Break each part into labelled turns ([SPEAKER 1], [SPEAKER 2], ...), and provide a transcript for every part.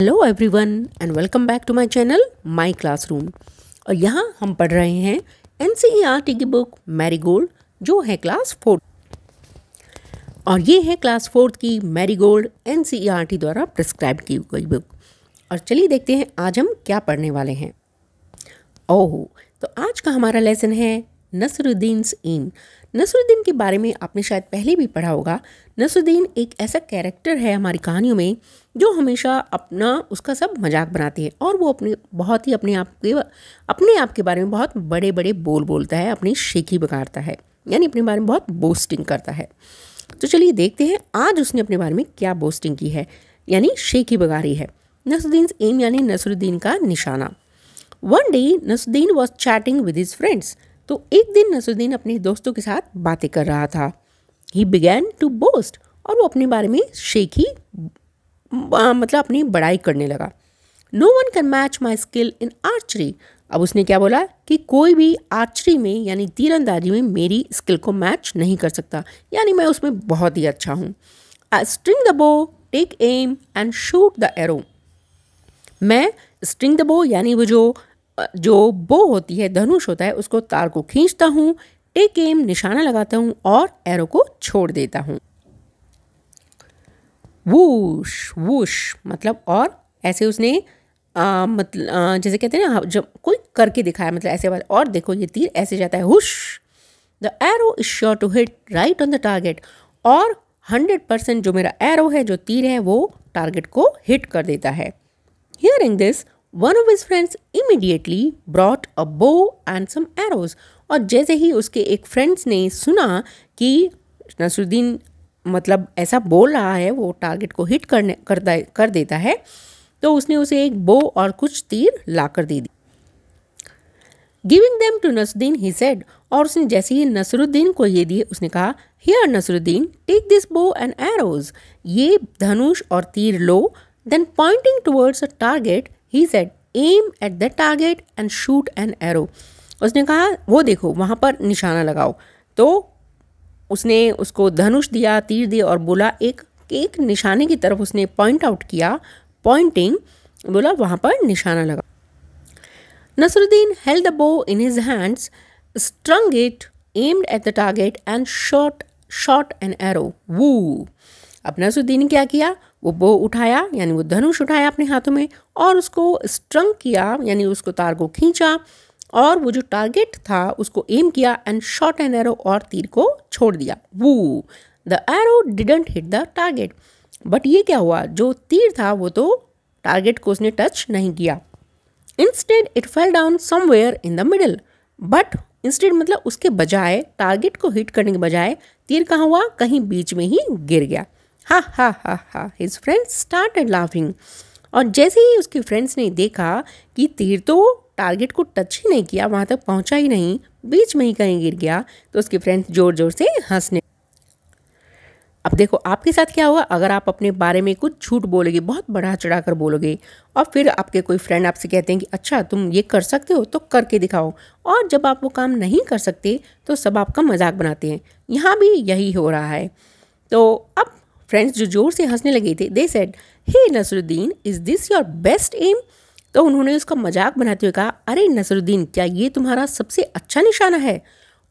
[SPEAKER 1] Hello everyone and welcome back to my channel my classroom. और यहाँ हम पढ़ रहे हैं एनसीईआरटी की बुक मैरीगोल्ड जो है क्लास 4 और ये है क्लास 4 की मैरीगोल्ड एनसीईआरटी द्वारा प्रिस्क्राइब की गई बुक। और चलिए देखते हैं आज हम क्या पढ़ने वाले हैं। ओह, तो आज का हमारा लेसन है नसरुद्दीन्स एम। नसरुद्दीन के बारे में आपने शायद पहले भी पढ़ा होगा। नसरुद्दीन एक ऐसा कैरेक्टर है हमारी कहानियों में जो हमेशा अपना उसका सब मजाक बनाती है और वो बहुत ही अपने आप के बारे में बहुत बड़े बड़े बोल बोलता है, अपनी शेखी बगाड़ता है, यानी अपने बारे में बहुत बोस्टिंग करता है। तो चलिए देखते हैं आज उसने अपने बारे में क्या बोस्टिंग की है, यानी शेखी बगाड़ी है। नसरुद्दीन्स एम यानी नसरुद्दीन का निशाना। One day Nasruddin was chatting with his friends. तो एक दिन नसरुद्दीन अपने दोस्तों के साथ बातें कर रहा था। ही बिगैन टू बोस्ट, और वो अपने बारे में शेखी मतलब अपनी बड़ाई करने लगा। No one can match my skill in archery. अब उसने क्या बोला कि कोई भी आर्चरी में यानी तीरंदाजी में मेरी स्किल को मैच नहीं कर सकता, यानी मैं उसमें बहुत ही अच्छा हूँ। I string the bow, take aim and shoot the arrow. मैं स्ट्रिंग द बो यानी वो जो बो होती है, धनुष होता है, उसको तार को खींचता हूँ, टेक एम निशाना लगाता हूँ और एरो को छोड़ देता हूँ। वूश वूश मतलब और ऐसे उसने मतलब जैसे कहते हैं ना, जब कोई करके दिखाया मतलब ऐसे बात। और देखो ये तीर ऐसे जाता है, हुश। The arrow is sure to hit right on the target. और 100% जो मेरा एरो है, जो तीर है, वो टारगेट को हिट कर देता है। Hearing this one of his friends immediately brought a bow and some arrows. और जैसे ही उसके एक फ्रेंड्स ने सुना कि नसरुद्दीन मतलब ऐसा बोल रहा है, वो टारगेट को हिट कर देता है, तो उसने उसे एक बो और कुछ तीर ला कर दे दी। Giving them to Nasruddin he said, और उसने जैसे ही नसरुद्दीन को ये दिए उसने कहा, here Nasruddin take this bow and arrows. ये धनुष और तीर लो। Then pointing towards a target he said, aim at the target and shoot an arrow. उसने कहा वो देखो वहाँ पर निशाना लगाओ। तो उसने उसको धनुष दिया, तीर दिया और बोला एक निशाने की तरफ उसने पॉइंट आउट किया, पॉइंटिंग, बोला वहाँ पर निशाना लगा। Nasruddin held the bow in his hands, strung it, aimed at the target and shot an arrow. वू। अब नसरुद्दीन ने क्या किया, वो बो उठाया यानी वो धनुष उठाया अपने हाथों में और उसको स्ट्रंग किया यानी उसको तार को खींचा और वो जो टारगेट था उसको एम किया एंड शॉट एन एरो और तीर को छोड़ दिया। वू। The arrow didn't hit the target. But ये क्या हुआ, जो तीर था वो तो टारगेट को उसने टच नहीं किया। Instead it fell down somewhere in the middle. But instead मतलब उसके बजाय, टारगेट को हिट करने के बजाय तीर कहाँ हुआ, कहीं बीच में ही गिर गया। हा हा हा हा। His friends started laughing. और जैसे ही उसके फ्रेंड्स ने देखा कि तीर तो टारगेट को टच ही नहीं किया, वहाँ तक पहुँचा ही नहीं, बीच में ही कहीं गिर गया, तो उसके फ्रेंड्स जोर जोर से हंसने। अब देखो आपके साथ क्या होगा, अगर आप अपने बारे में कुछ झूठ बोलोगे, बहुत बढ़ा चढ़ा कर बोलोगे, और फिर आपके कोई फ्रेंड आपसे कहते हैं कि अच्छा तुम ये कर सकते हो तो करके दिखाओ, और जब आप वो काम नहीं कर सकते तो सब आपका मजाक बनाते हैं। यहाँ भी यही हो रहा है। तो अब फ्रेंड्स जो जोर से हंसने लगे थे, they said, hey Nasruddin, is this your best aim. तो उन्होंने उसका मजाक बनाते हुए कहा, अरे नसरुद्दीन, क्या ये तुम्हारा सबसे अच्छा निशाना है?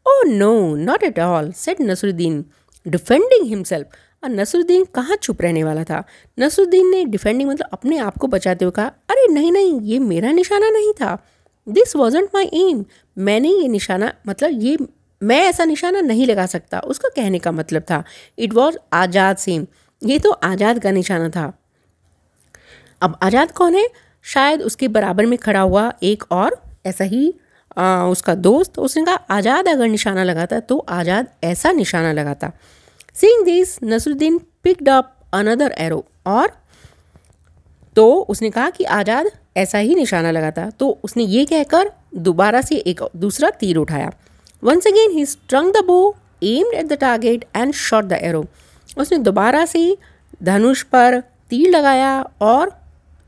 [SPEAKER 1] Oh no, not at all, said Nasruddin defending himself. और नसरुद्दीन कहाँ चुप रहने वाला था। नसरुद्दीन ने डिफेंडिंग मतलब अपने आप को बचाते हुए कहा, अरे नहीं नहीं, ये मेरा निशाना नहीं था। This wasn't my aim. मैंने ये निशाना मतलब ये मैं ऐसा निशाना नहीं लगा सकता, उसका कहने का मतलब था। इट वॉज आज़ाद सेम, ये तो आज़ाद का निशाना था। अब आज़ाद कौन है? शायद उसके बराबर में खड़ा हुआ एक और ऐसा ही उसका दोस्त। उसने कहा आज़ाद अगर निशाना लगाता तो आज़ाद ऐसा निशाना लगाता। Seeing this Nasruddin picked up another arrow. और तो उसने कहा कि आज़ाद ऐसा ही निशाना लगाता, तो उसने ये कहकर दोबारा से एक दूसरा तीर उठाया। Once again he strung the bow, aimed at the target and shot the arrow. उसने दोबारा से धनुष पर तीर लगाया और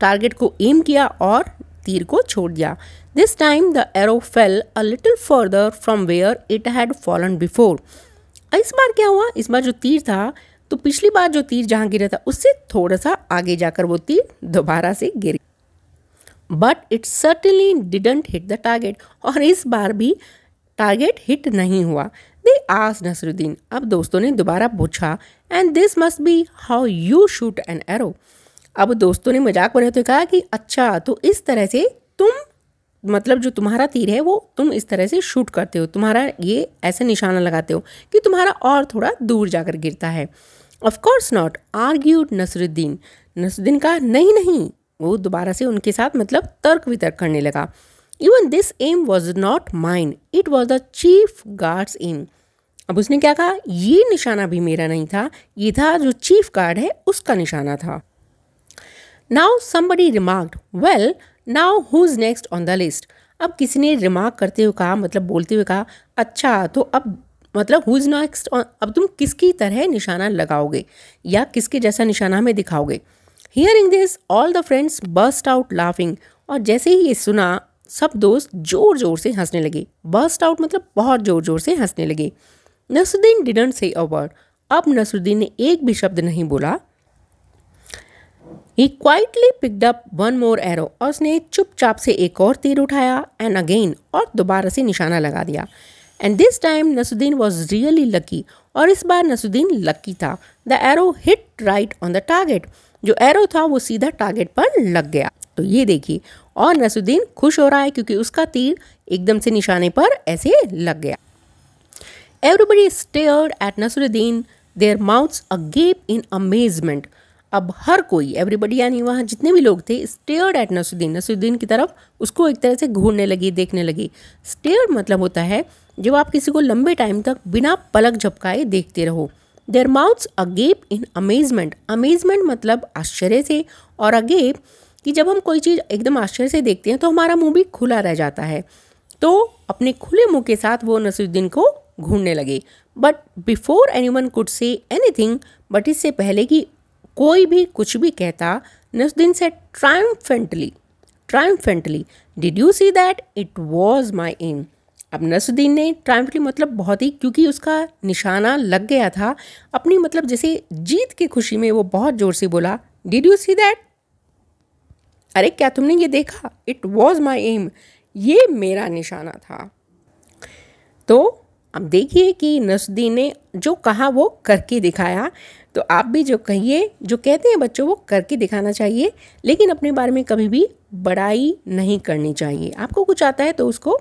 [SPEAKER 1] टारगेट को एम किया और तीर को छोड़ दिया। This time the arrow fell a little further from where it had fallen before. इस बार क्या हुआ, इस बार जो तीर था तो पिछली बार जो तीर जहाँ गिरा था उससे थोड़ा सा आगे जाकर वो तीर दोबारा से गिर, but it certainly didn't hit the target, और इस बार भी टारगेट हिट नहीं हुआ। दे आस्क्ड नसरुद्दीन, अब दोस्तों ने दोबारा पूछा, and this must be how you shoot an arrow. अब दोस्तों ने मजाक बनाते हुए कहा कि अच्छा, तो इस तरह से तुम, मतलब जो तुम्हारा तीर है वो तुम इस तरह से शूट करते हो, तुम्हारा ये ऐसे निशाना लगाते हो कि तुम्हारा और थोड़ा दूर जाकर गिरता है। Of course not, argued Nasruddin. Nasruddin कहा नहीं नहीं, वो दोबारा से उनके साथ मतलब तर्क वितर्क करने लगा। Even this aim was not mine, it was the chief guard's aim. अब उसने क्या कहा, ये निशाना भी मेरा नहीं था, ये था जो चीफ गार्ड है उसका निशाना था। Now somebody remarked, well now who is next on the list. अब किसी ने रिमार्क करते हुए कहा, मतलब बोलते हुए कहा, अच्छा तो अब मतलब हु इज नेक्स्ट, अब तुम किसकी तरह निशाना लगाओगे या किसके जैसा निशाना हमें दिखाओगे। Hearing this all the friends burst out laughing, और जैसे ही ये सुना सब दोस्त जोर जोर से हंसने लगे। बर्स्ट आउट मतलब बहुत जोर जोर से हंसने लगे। Nasruddin didn't say a word, अब नसरुद्दीन ने एक भी शब्द नहीं बोला। He quietly picked up one more arrow, और उसने चुपचाप से एक और तीर उठाया, and again, और दोबारा से निशाना लगा दिया। And this time Nasruddin was really lucky, और इस बार नसरुद्दीन लकी था। The arrow hit right on the target, जो एरो था वो सीधा टारगेट पर लग गया। तो ये देखिए, और नसरुद्दीन खुश हो रहा है क्योंकि उसका तीर एकदम से निशाने पर ऐसे लग गया। Everybody stared at Nasruddin, their mouths agape in amazement। अब हर कोई, एवरीबडी यानी वहाँ जितने भी लोग थे, स्टेयर्ड एट नसरुद्दीन, नसरुद्दीन की तरफ उसको एक तरह से घूरने लगी, देखने लगी। स्टेयर्ड मतलब होता है जब आप किसी को लंबे टाइम तक बिना पलक झपकाए देखते रहो। Their mouths agape in amazement, amazement मतलब आश्चर्य से, और अगेप कि जब हम कोई चीज़ एकदम आश्चर्य से देखते हैं तो हमारा मुंह भी खुला रह जाता है। तो अपने खुले मुंह के साथ वो नसरुद्दीन को घूरने लगे। But before anyone could say anything, but इससे पहले कि कोई भी कुछ भी कहता, नसरुद्दीन से triumphantly, did you see that, it was my aim. अब नसरुद्दीन ने ट्रायम्फेंटली मतलब बहुत ही, क्योंकि उसका निशाना लग गया था, अपनी मतलब जैसे जीत की खुशी में वो बहुत जोर से बोला, डिड यू सी दैट, अरे क्या तुमने ये देखा, इट वॉज माई एम, ये मेरा निशाना था। तो अब देखिए कि नसरुद्दीन ने जो कहा वो करके दिखाया। तो आप भी जो कहिए, जो कहते हैं बच्चों, वो करके दिखाना चाहिए, लेकिन अपने बारे में कभी भी बड़ाई नहीं करनी चाहिए। आपको कुछ आता है तो उसको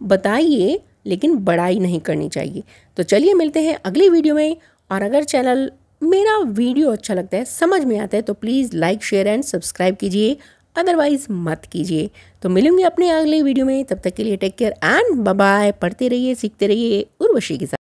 [SPEAKER 1] बताइए, लेकिन बड़ाई नहीं करनी चाहिए। तो चलिए मिलते हैं अगली वीडियो में, और अगर चैनल मेरा वीडियो अच्छा लगता है, समझ में आता है, तो please like share and subscribe कीजिए, अदरवाइज़ मत कीजिए। तो मिलूंगी अपने अगले वीडियो में, तब तक के लिए take care and bye bye. पढ़ते रहिए, सीखते रहिए उर्वशी के साथ।